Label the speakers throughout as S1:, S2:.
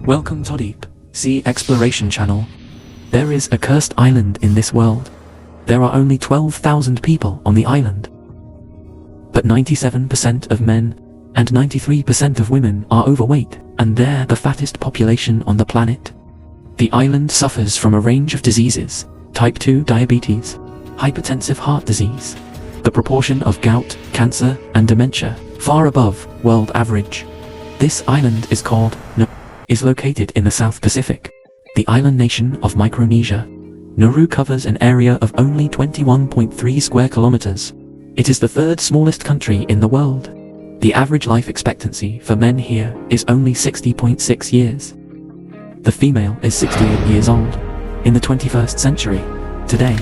S1: Welcome to Deep Sea Exploration Channel. There is a cursed island in this world. There are only 12,000 people on the island. But 97% of men and 93% of women are overweight, and they're the fattest population on the planet. The island suffers from a range of diseases: type 2 diabetes, hypertensive heart disease. The proportion of gout, cancer, and dementia far above world average. This island is called is located in the South Pacific, the island nation of Micronesia. Nauru covers an area of only 21.3 square kilometers. It is the third smallest country in the world. The average life expectancy for men here is only 60.6 years. The female is 68 years old. In the 21st century, today,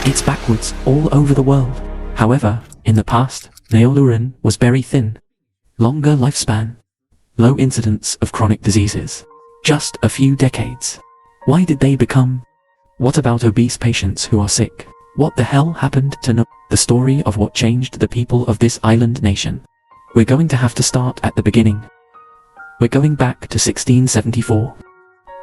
S1: it's backwards all over the world. However, in the past, Nauruan was very thin. Longer lifespan. Low incidence of chronic diseases. Just a few decades. Why did they become? What about obese patients who are sick? What the hell happened to Nauru? The story of what changed the people of this island nation. We're going to have to start at the beginning. We're going back to 1674.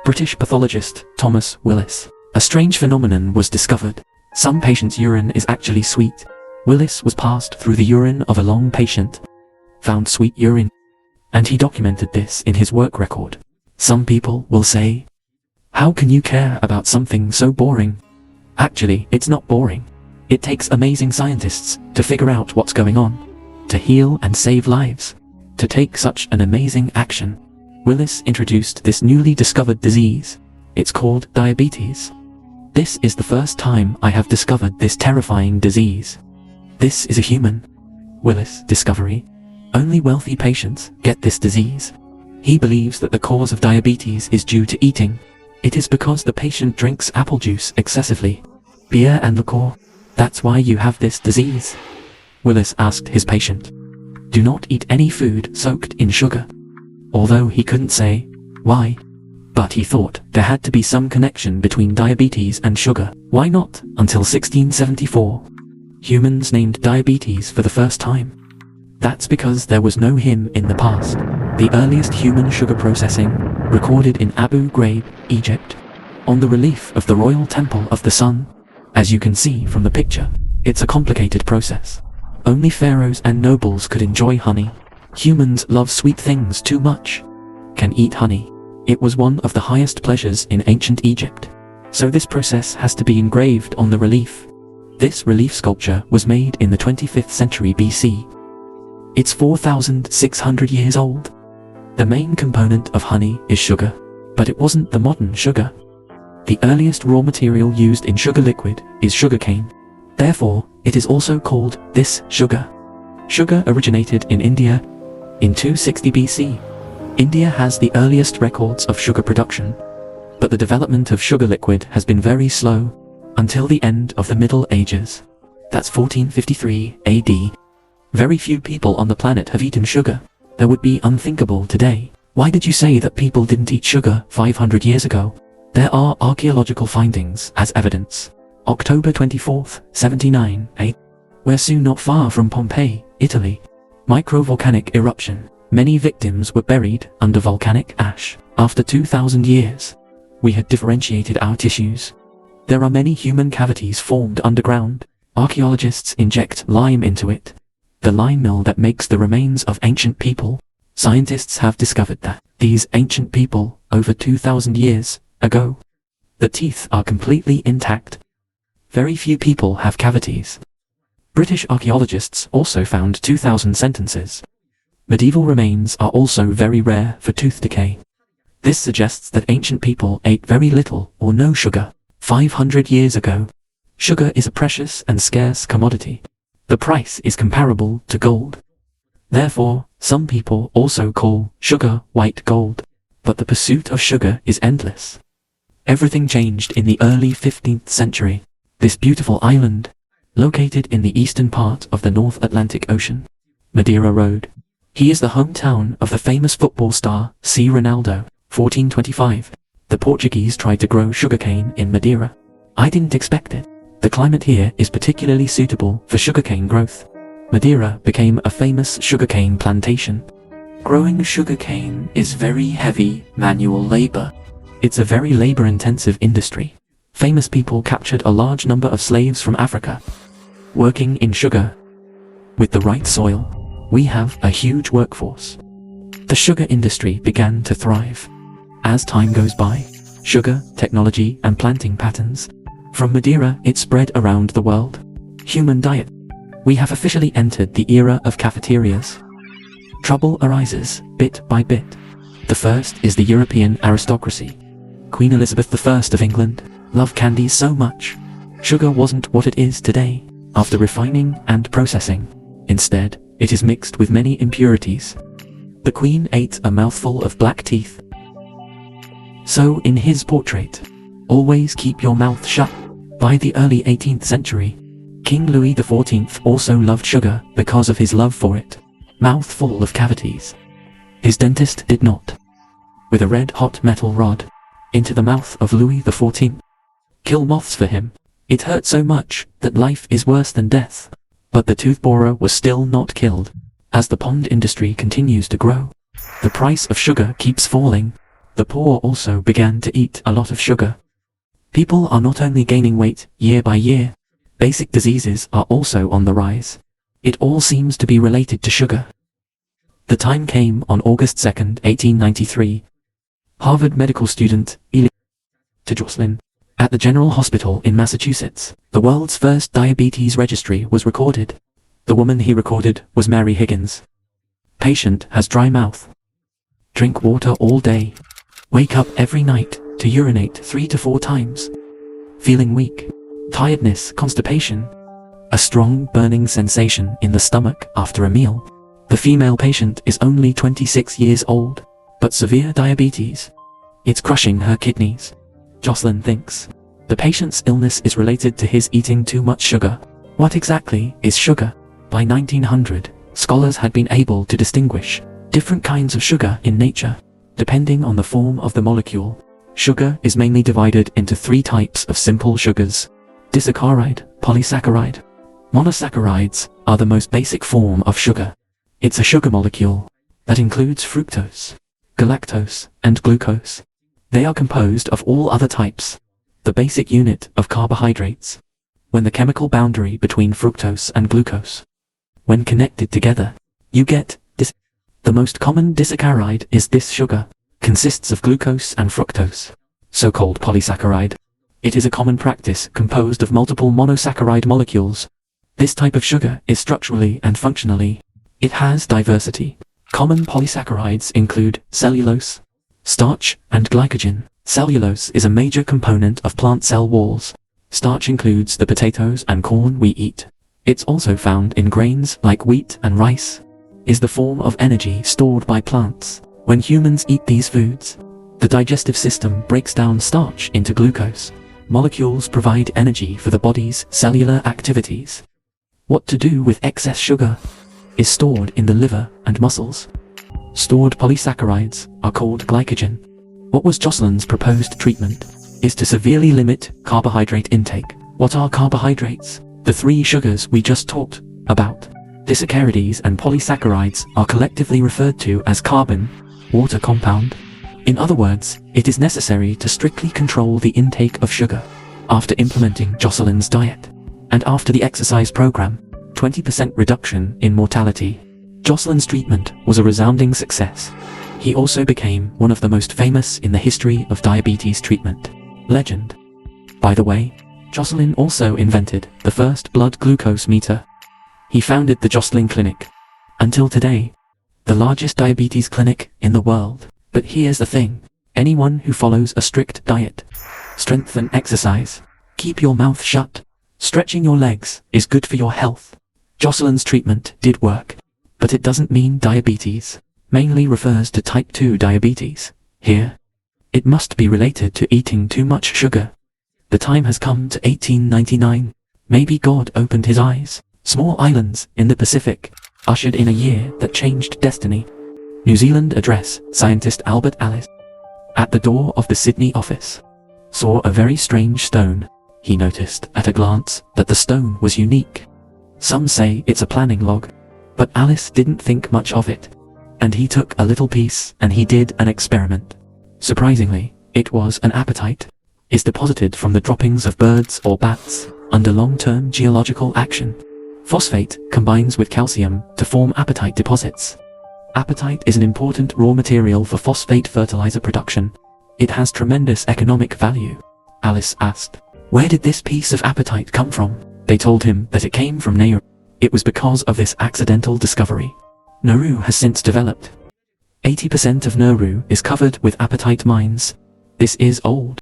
S1: British pathologist Thomas Willis. A strange phenomenon was discovered. Some patients' urine is actually sweet. Willis was passed through the urine of a long patient, found sweet urine, and he documented this in his work record. Some people will say, how can you care about something so boring? Actually, it's not boring. It takes amazing scientists to figure out what's going on, to heal and save lives, to take such an amazing action. Willis introduced this newly discovered disease. It's called diabetes. This is the first time I have discovered this terrifying disease. This is a human Willis discovery. Only wealthy patients get this disease. He believes that the cause of diabetes is due to eating. It is because the patient drinks apple juice excessively, beer and liquor. That's why you have this disease. Willis asked his patient, do not eat any food soaked in sugar. Although he couldn't say why, but he thought there had to be some connection between diabetes and sugar. Why not? Until 1674, humans named diabetes for the first time. That's because there was no him in the past. The earliest human sugar processing recorded in Abu Ghraib, Egypt, on the relief of the Royal Temple of the Sun. As you can see from the picture, it's a complicated process. Only pharaohs and nobles could enjoy honey. Humans love sweet things too much. Can eat honey. It was one of the highest pleasures in ancient Egypt. So this process has to be engraved on the relief. This relief sculpture was made in the 25th century BC. It's 4,600 years old. The main component of honey is sugar, but it wasn't the modern sugar. The earliest raw material used in sugar liquid is sugarcane. Therefore, it is also called this sugar. Sugar originated in India in 260 BC. India has the earliest records of sugar production, but the development of sugar liquid has been very slow until the end of the Middle Ages. That's 1453 AD. Very few people on the planet have eaten sugar. That would be unthinkable today. Why did you say that people didn't eat sugar 500 years ago? There are archaeological findings as evidence. October 24th, 79 AD. We're soon not far from Pompeii, Italy. Microvolcanic eruption. Many victims were buried under volcanic ash. After 2,000 years, we had differentiated our tissues. There are many human cavities formed underground. Archaeologists inject lime into it. The lime mill that makes the remains of ancient people. Scientists have discovered that these ancient people, over 2,000 years ago, the teeth are completely intact. Very few people have cavities. British archaeologists also found 2,000 sentences. Medieval remains are also very rare for tooth decay. This suggests that ancient people ate very little or no sugar 500 years ago. Sugar is a precious and scarce commodity. The price is comparable to gold. Therefore, some people also call sugar white gold. But the pursuit of sugar is endless. Everything changed in the early 15th century. This beautiful island, located in the eastern part of the North Atlantic Ocean, Madeira Road. He is the hometown of the famous football star C. Ronaldo. 1425. The Portuguese tried to grow sugarcane in Madeira. I didn't expect it. The climate here is particularly suitable for sugarcane growth. Madeira became a famous sugarcane plantation. Growing sugarcane is very heavy manual labor. It's a very labor-intensive industry. Famous people captured a large number of slaves from Africa, working in sugar. With the right soil, we have a huge workforce. The sugar industry began to thrive. As time goes by, sugar, technology, and planting patterns. From Madeira, it spread around the world. Human diet. We have officially entered the era of cafeterias. Trouble arises, bit by bit. The first is the European aristocracy. Queen Elizabeth I of England loved candy so much. Sugar wasn't what it is today, after refining and processing. Instead, it is mixed with many impurities. The Queen ate a mouthful of black teeth. So in his portrait, always keep your mouth shut. By the early 18th century, King Louis XIV also loved sugar because of his love for it. Mouth full of cavities. His dentist did not. With a red-hot metal rod, into the mouth of Louis XIV. Kill moths for him. It hurt so much that life is worse than death. But the tooth borer was still not killed. As the pond industry continues to grow, the price of sugar keeps falling. The poor also began to eat a lot of sugar. People are not only gaining weight year by year, basic diseases are also on the rise. It all seems to be related to sugar. The time came on August 2nd, 1893. Harvard medical student to Jocelyn. At the General Hospital in Massachusetts, the world's first diabetes registry was recorded. The woman he recorded was Mary Higgins. Patient has dry mouth. Drink water all day. Wake up every night to urinate 3 to 4 times. Feeling weak. Tiredness, constipation. A strong burning sensation in the stomach after a meal. The female patient is only 26 years old, but severe diabetes. It's crushing her kidneys. Jocelyn thinks the patient's illness is related to his eating too much sugar. What exactly is sugar? By 1900, scholars had been able to distinguish different kinds of sugar in nature, depending on the form of the molecule. Sugar is mainly divided into 3 types of simple sugars: disaccharide, polysaccharide. Monosaccharides are the most basic form of sugar. It's a sugar molecule that includes fructose, galactose, and glucose. They are composed of all other types, the basic unit of carbohydrates. When the chemical boundary between fructose and glucose, when connected together, you get this. The most common disaccharide is this sugar, consists of glucose and fructose, so-called polysaccharide. It is a common practice composed of multiple monosaccharide molecules. This type of sugar is structurally and functionally. It has diversity. Common polysaccharides include cellulose, starch, and glycogen. Cellulose is a major component of plant cell walls. Starch includes the potatoes and corn we eat. It's also found in grains like wheat and rice. Is the form of energy stored by plants. When humans eat these foods, the digestive system breaks down starch into glucose. Molecules provide energy for the body's cellular activities. What to do with excess sugar? Is stored in the liver and muscles. Stored polysaccharides are called glycogen. What was Jocelyn's proposed treatment? Is to severely limit carbohydrate intake. What are carbohydrates? The 3 sugars we just talked about. Disaccharides and polysaccharides are collectively referred to as carbon, water compound. In other words, it is necessary to strictly control the intake of sugar. After implementing Jocelyn's diet, and after the exercise program, 20% reduction in mortality. Jocelyn's treatment was a resounding success. He also became one of the most famous in the history of diabetes treatment. Legend. By the way, Jocelyn also invented the first blood glucose meter. He founded the Jocelyn Clinic. Until today, the largest diabetes clinic in the world. But here's the thing. Anyone who follows a strict diet, strength and exercise, keep your mouth shut, stretching your legs is good for your health. Jocelyn's treatment did work, but it doesn't mean diabetes. Mainly refers to type 2 diabetes. Here, it must be related to eating too much sugar. The time has come to 1899. Maybe God opened his eyes. Small islands in the Pacific ushered in a year that changed destiny. New Zealand address, scientist Albert Ellis. At the door of the Sydney office, saw a very strange stone. He noticed at a glance that the stone was unique. Some say it's a planning log, but Alice didn't think much of it. and he took a little piece and he did an experiment. Surprisingly, it was an apatite. Is deposited from the droppings of birds or bats under long-term geological action. Phosphate combines with calcium to form apatite deposits. Apatite is an important raw material for phosphate fertilizer production. It has tremendous economic value. Alice asked, "Where did this piece of apatite come from?" They told him that it came from Nauru. It was because of this accidental discovery. Nauru has since developed. 80% of Nauru is covered with apatite mines. This is old.